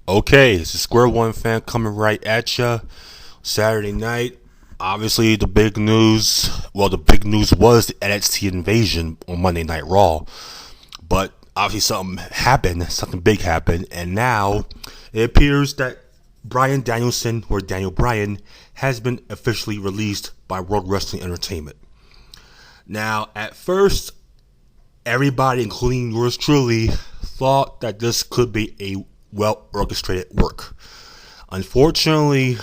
Okay, this is Square One fan coming right at ya. Saturday night, obviously the big news. Well, the big news was the NXT invasion on Monday Night Raw, but obviously something big happened, and now it appears that Bryan Danielson, or Daniel Bryan, has been officially released by World Wrestling Entertainment. Now, at first, everybody, including yours truly, thought that this could be a well-orchestrated work. Unfortunately,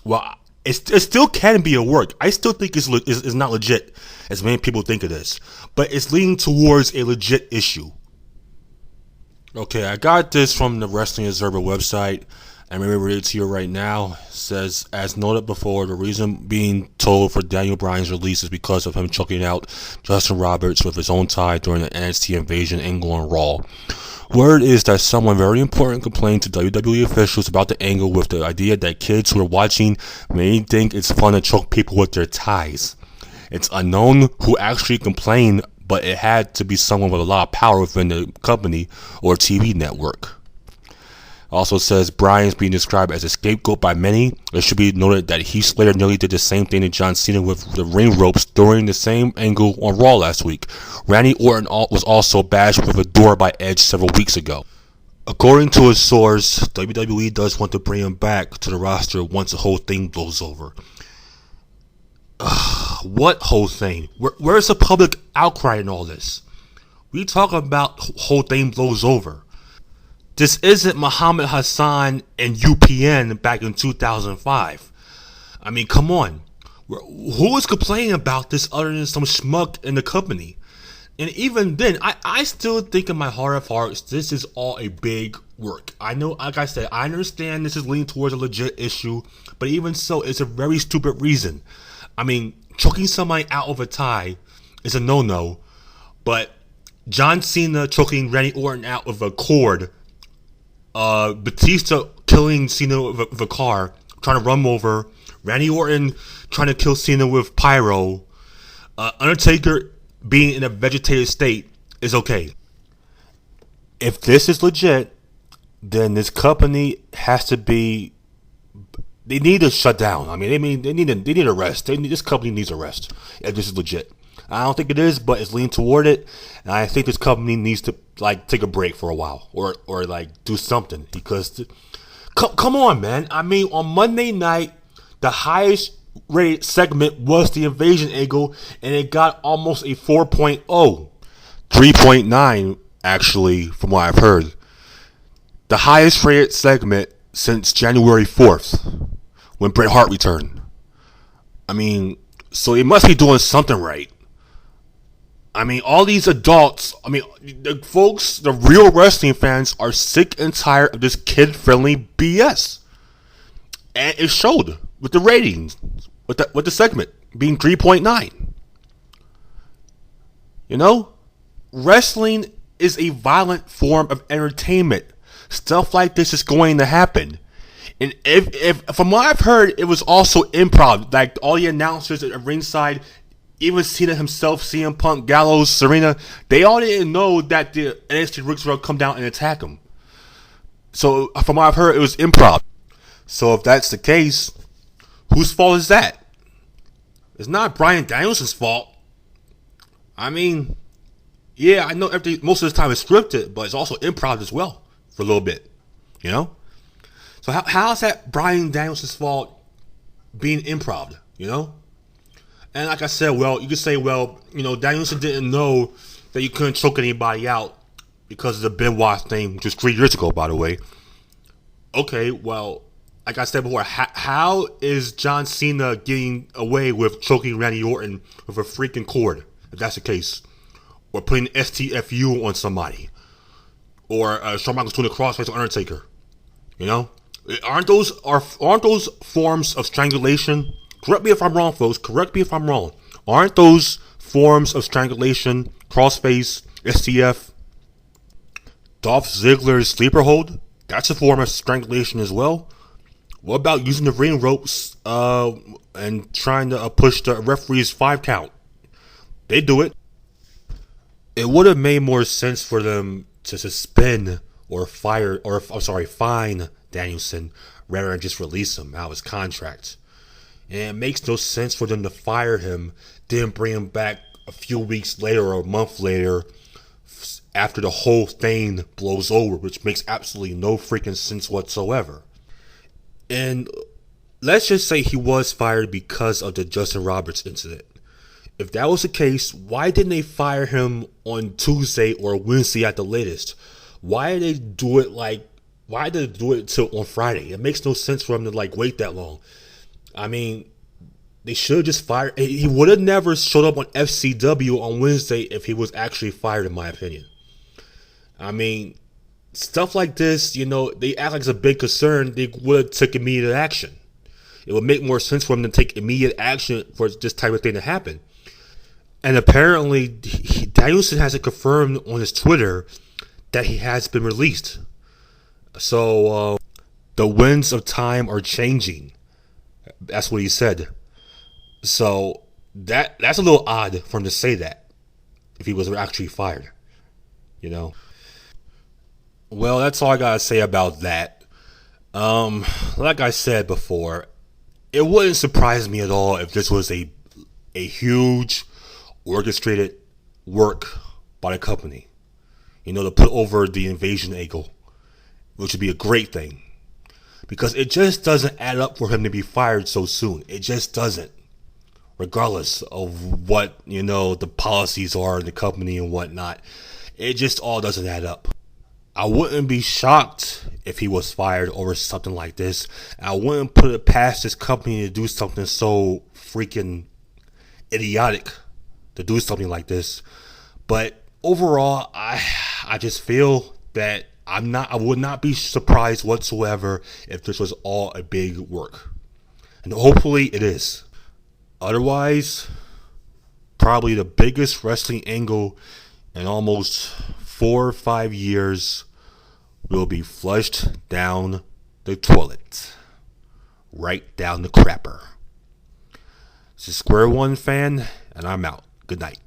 well, it still can be a work. I still think it's not legit, as many people think it is. But it's leaning towards a legit issue. Okay, I got this from the Wrestling Observer website. I'm going to read it to you right now. It says, as noted before, the reason being told for Daniel Bryan's release is because of him choking out Justin Roberts with his own tie during the NXT invasion angle on Raw. Word is that someone very important complained to WWE officials about the angle with the idea that kids who are watching may think it's fun to choke people with their ties. It's unknown who actually complained, but it had to be someone with a lot of power within the company or TV network. Also says Bryan's being described as a scapegoat by many. It should be noted that Heath Slater nearly did the same thing to John Cena with the ring ropes during the same angle on Raw last week. Randy Orton was also bashed with a door by Edge several weeks ago. According to a source, WWE does want to bring him back to the roster once the whole thing blows over. What whole thing? Where's the public outcry in all this? We talk about whole thing blows over. This isn't Muhammad Hassan and UPN back in 2005. I mean, come on. Who is complaining about this other than some schmuck in the company? And even then, I still think in my heart of hearts, this is all a big work. I know, like I said, I understand this is leaning towards a legit issue, but even so, it's a very stupid reason. I mean, choking somebody out of a tie is a no-no, but John Cena choking Randy Orton out with a cord, Batista killing Cena with a car, trying to run him over, Randy Orton trying to kill Cena with pyro, Undertaker being in a vegetative state is okay. If this is legit, then this company has to be. They need to shut down. I mean, they need a rest. This company needs a rest. If this is legit, I don't think it is, but it's leaning toward it, and I think this company needs to take a break for a while, or do something, because come on, man. I mean, on Monday night, the highest rated segment was the invasion angle, and it got almost a 4.0, 3.9 actually, from what I've heard. The highest rated segment since January 4th, when Bret Hart returned. I mean, so it must be doing something right. I mean, all these adults, the folks, the real wrestling fans are sick and tired of this kid-friendly BS. And it showed with the ratings, with the segment being 3.9. You know, wrestling is a violent form of entertainment. Stuff like this is going to happen. And if from what I've heard, it was also improv. Like, all the announcers at ringside, even Cena himself, CM Punk, Gallows, Serena, they all didn't know that the NXT Rooks were going to come down and attack them. So, from what I've heard, it was improv. So, if that's the case, whose fault is that? It's not Bryan Danielson's fault. I mean, yeah, I know most of the time it's scripted, but it's also improv as well for a little bit, you know? So, how is that Bryan Danielson's fault being improv, you know? And like I said, well, you could say, well, Danielson didn't know that you couldn't choke anybody out because of the Benoit thing, which was 3 years ago, by the way. Okay, well, like I said before, how is John Cena getting away with choking Randy Orton with a freaking cord, if that's the case? Or putting STFU on somebody? Or Shawn Michaels doing a crossface on Undertaker? You know? Aren't those forms of strangulation? Correct me if I'm wrong, folks. Correct me if I'm wrong. Aren't those forms of strangulation, crossface, STF, Dolph Ziggler's sleeper hold? That's a form of strangulation as well. What about using the ring ropes and trying to push the referee's 5 count? They do it. It would have made more sense for them to suspend or fine Danielson rather than just release him out of his contract. And it makes no sense for them to fire him, then bring him back a few weeks later or a month later after the whole thing blows over, which makes absolutely no freaking sense whatsoever. And let's just say he was fired because of the Justin Roberts incident. If that was the case, why didn't they fire him on Tuesday or Wednesday at the latest? Why did they do it till on Friday? It makes no sense for him to wait that long. I mean, they should have just fired. He would have never showed up on FCW on Wednesday if he was actually fired, in my opinion. I mean, stuff like this, they act like it's a big concern. They would have took immediate action. It would make more sense for him to take immediate action for this type of thing to happen. And apparently, Danielson hasn't confirmed on his Twitter that he has been released. So, the winds of time are changing. That's what he said. So, that's a little odd for him to say that, if he was actually fired. Well, that's all I gotta say about that. Like I said before, it wouldn't surprise me at all if this was a huge orchestrated work by the company, to put over the invasion angle, which would be a great thing, because it just doesn't add up for him to be fired so soon. It just doesn't, regardless of what the policies are in the company and whatnot. It just all doesn't add up. I wouldn't be shocked if he was fired over something like this. I wouldn't put it past this company to do something so freaking idiotic, to do something like this. But overall, I just feel that I would not be surprised whatsoever if this was all a big work. And hopefully it is. Otherwise, probably the biggest wrestling angle in almost 4 or 5 years will be flushed down the toilet. Right down the crapper. This is Square One Fan, and I'm out. Good night.